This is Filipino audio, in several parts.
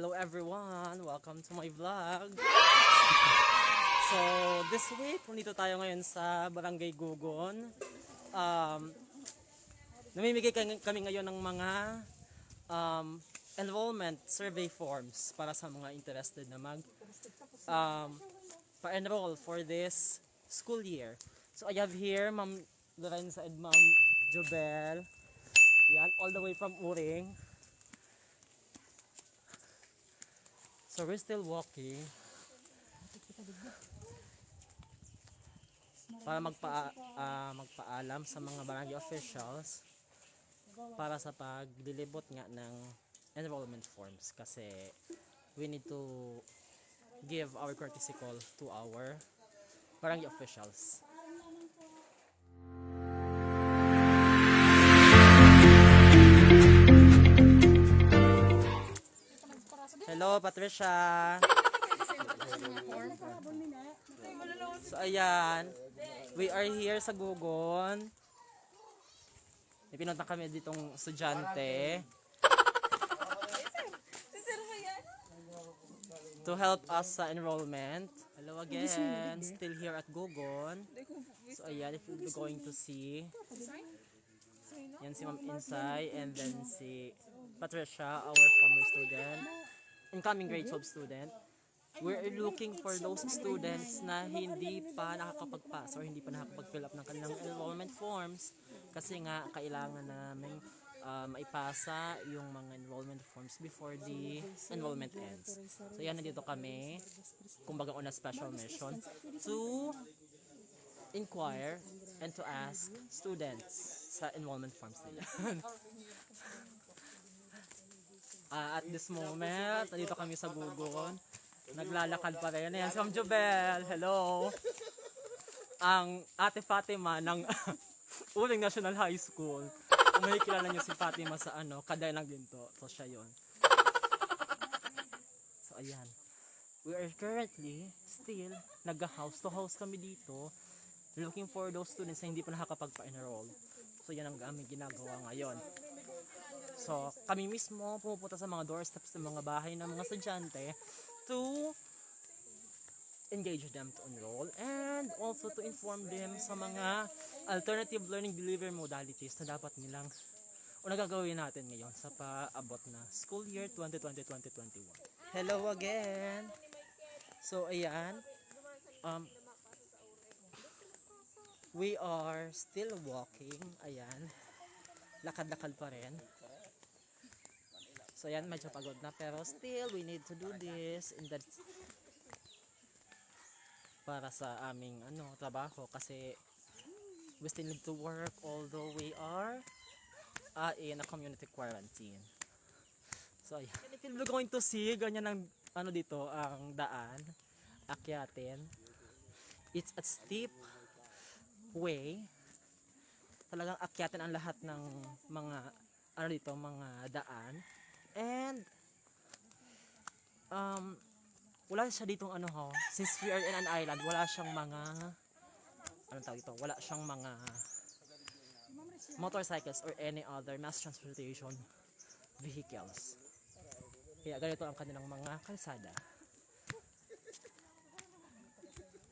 Hello everyone! Welcome to my vlog! So, this week, nandito tayo ngayon sa Barangay Gugon. Namimigay kami ngayon ng mga enrollment survey forms para sa mga interested na pa-enroll for this school year. So, I have here Ma'am Lorenza and Ma'am Jobel. Yan, all the way from Uring. So we're still walking para magpaalam sa mga barangay officials para sa paglilibot nga ng enrollment forms kasi we need to give our courtesy call to our barangay officials. Hello, Patricia. So, ayan. We are here sa Gugon. May pinunta kami ditong estudyante to help us sa enrollment. Hello again. Still here at Gugon. So, ayan. If you're going to see, yan si Ma'am Insay and then si Patricia, our former student. Incoming grade 12 student. We're looking for those students na hindi pa nakakapag-pass or hindi pa nakakapag-fill up ng kanilang enrollment forms kasi nga kailangan namin maipasa yung mga enrollment forms before the enrollment ends. So yan, nandito kami kumbaga on a special mission to inquire and to ask students sa enrollment forms nila. At this moment, nandito kami sa Gugon. Naglalakad pa rin. Ayan, si Ma'am Jobel. Hello. Ang Ate Fatima ng Uring National High School. Kung may kilala niyo si Fatima sa Kaday ng Ginto. So, siya yun. So, ayan. We are currently still nag-house to house kami dito. Looking for those students na hindi pa nakakapagpa-enroll. So, yan ang aming ginagawa ngayon. So, kami mismo pumupunta sa mga doorsteps ng mga bahay ng mga estudyante to engage them to enroll and also to inform them sa mga alternative learning delivery modalities na dapat nilang o nagagawin natin ngayon sa paabot na school year 2020-2021. Hello again! So, ayan. We are still walking. Ayan. Lakad-lakad pa rin. So yan, medyo pagod na pero still we need to do this in that para sa aming trabaho kasi we still need to work although we are in a community quarantine. So ayan. If you're going to see, ganyan ang dito ang daan, akyatin. It's a steep way. Talagang akyatin ang lahat ng mga mga daan. And wala siya ditong since we are in an island, wala siyang mga wala siyang mga motorcycles or any other mass transportation vehicles. Kaya ganito ang kanilang mga kalsada.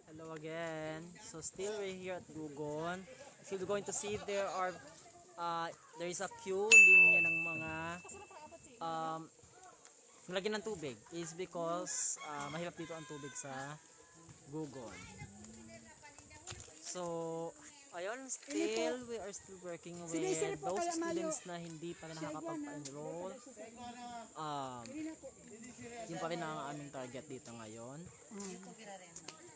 Hello again. So still we're here at Gugon. If you're going to see, there is a queue linya ng mga nilagyan ng tubig is because mahirap dito ang tubig sa Gugon. So, ayun, we are still working with those students na hindi pa nakakapag-enroll. Yun pa rin ang aming target dito ngayon.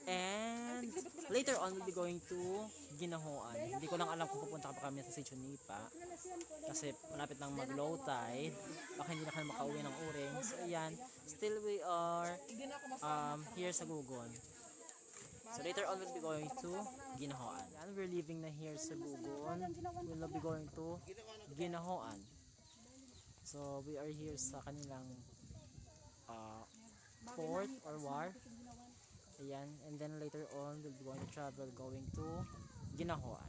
And later on, we'll be going to Ginahoan. Hindi ko lang alam kung pupunta pa kami sa Sichunipa kasi malapit nang mag-low tide. Baka hindi na kami makauwi ng Uring. So, ayan. Still we are here sa Gugon. So, later on, we'll be going to Ginahoan. And we're leaving na here sa Gugon. We'll be going to Ginahoan. So, we are here sa kanilang port or wharf. Ayan, and then later on we'll be going to travel going to Ginahoan.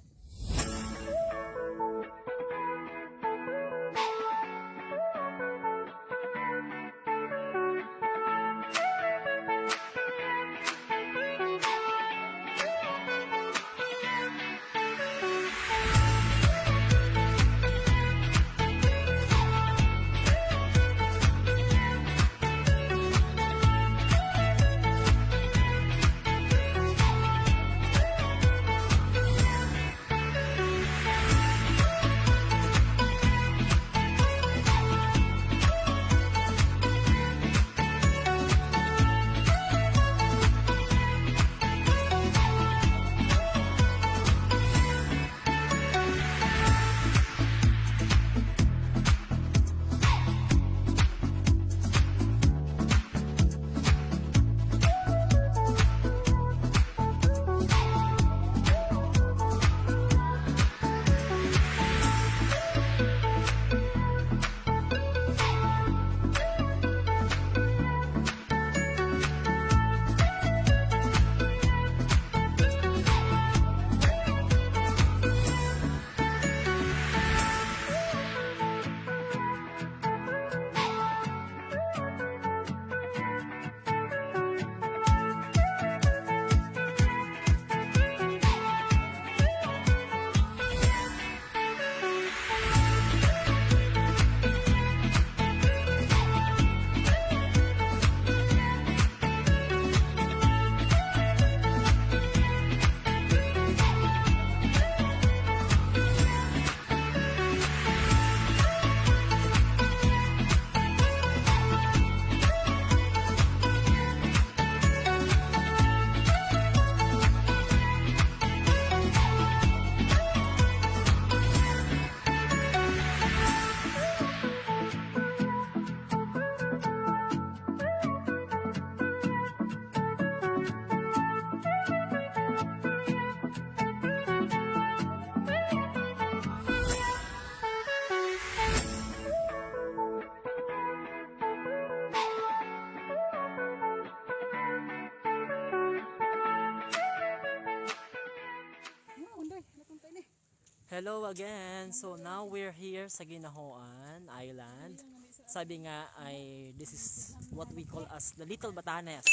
Hello again. So now we're here sa Ginahoan Island. Sabi nga ay this is what we call as the Little Batanes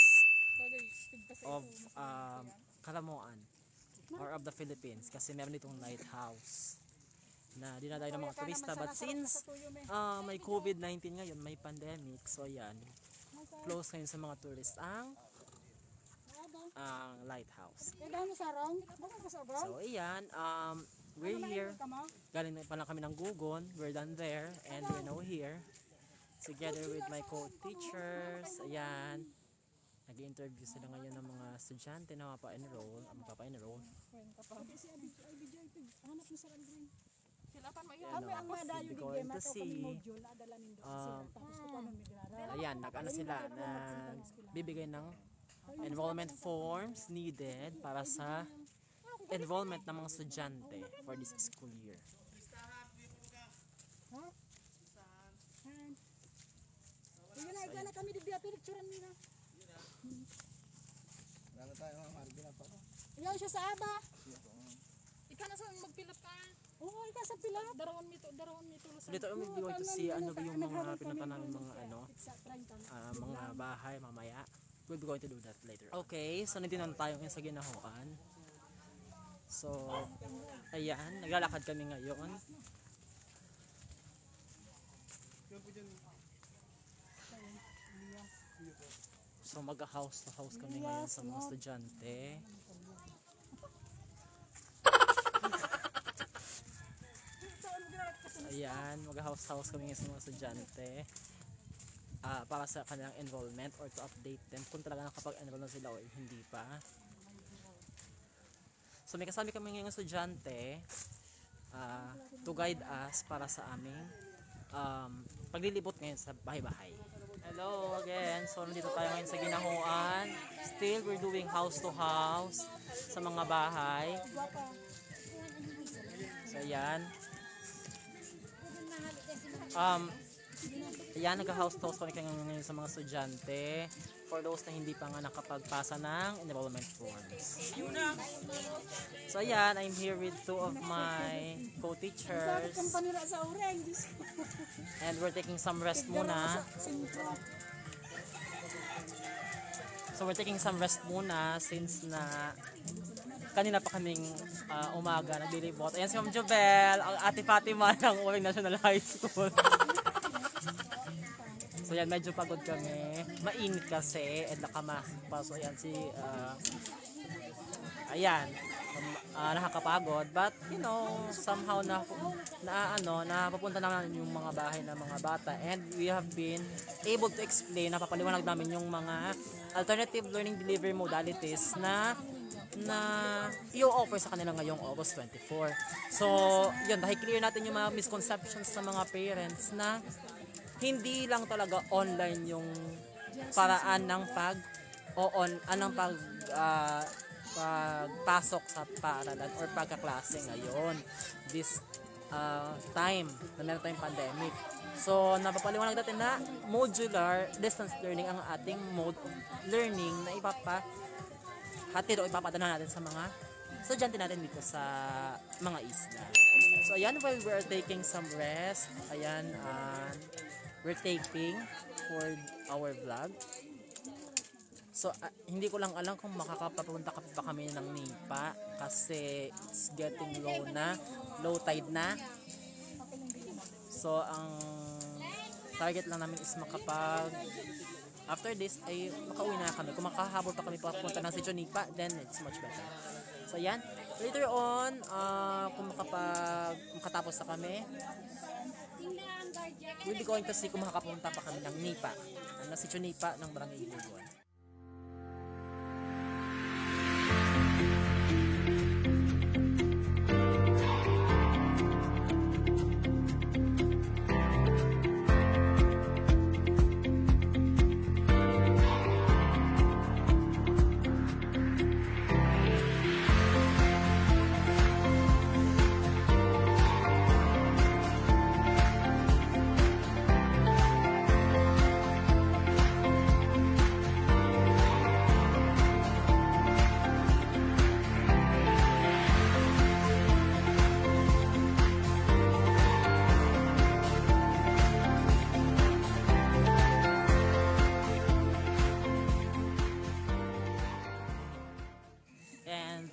of Kalamoan or of the Philippines kasi meron ditong lighthouse na dinadayo ng mga turista, but since may COVID-19 ngayon, may pandemic, so yan, close ngayon sa mga tourist ang lighthouse. So iyan, we're here, galing pa lang kami ng Gugon, we're done there, and we're now here together with my co-teachers. Ayan, nag-interview sila ngayon ng mga estudyante na magpapa-enroll. We're going to see ayan, nag-ano sila, nagbibigay ng enrollment forms needed para sa enrollment ng mga estudyante for this school year. Gana kami di biya pinicturean nila. Wala tayo mga Marvin pa. Iyaw siya sa aba. Ika na sa magpilap ka. Oo, ika sa pilap. Darawon mito So dito kami going to see ano ba yung mga pinunta namin mga mga bahay mamaya. We'll be going to do that later. Okay, so nandito na tayo ngayon sa Ginahoan. So, ayan, naglalakad kami ngayon. So mag-house to house kami ngayon sa mga estudyante. Ayan, mag-house house kami ngayon sa mga estudyante. Para sa kanilang enrollment or to update them kung talaga nakapag-enroll na sila o hindi pa. So may kasama kami ngayong estudyante to guide us para sa aming paglilibot ngayon sa bahay-bahay. Hello again. So nandito tayo ngayon sa Ginahoan. Still we're doing house to house sa mga bahay. So ayan. Ayan, nag-house to house kami ngayon sa mga estudyante for those na hindi pa nga nakapagpasa ng enrollment forms. So ayan, I'm here with two of my co-teachers. And we're taking some rest muna. So we're taking some rest muna since na kanina pa kaming umaga naglilibot. Ayan si Ma'am Jobel, ang Ate Fatima ng Uring National High School. So yan, medyo pagod kami. Mainit kasi and nakamask pa. So ayan si ayan, nakakapagod, but you know, somehow napapunta namin yung mga bahay ng mga bata, and we have been able to explain, napapaliwanag namin yung mga alternative learning delivery modalities na i-offer sa kanila ngayong August 24. So yun, dahil clear natin yung mga misconceptions ng mga parents na hindi lang talaga online yung paraan ng pagpasok sa paaralan or pagkaklase ngayon this time na meron tayong pandemic. So napapaliwanag natin na modular distance learning ang ating mode of learning na ipapahatid o ipapadala natin sa mga estudyante natin dito sa mga isla. So ayan, while we are taking some rest, ayan, we're taping for our vlog. So hindi ko lang alam kung makakapapunta pa kami ng Nipa kasi it's getting low tide na. So ang target lang namin is after this ay makauwi na kami. Kung makahabol pa kami papunta ng Sitio Nipa, then it's much better. So yan, later on kung makatapos na kami, we'll be going to see kung makakapunta pa kami ng Nipa, ng Sitio Nipa ng Barangay Gugon.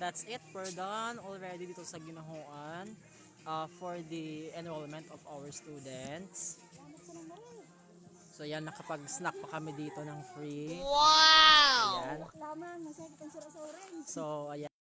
that's it. We're done already dito sa Ginahuan for the enrollment of our students. So yan, nakapag-snack pa kami dito ng free. Wow! Ayan. Lamang, masakit ang sura sa orange. So ayan.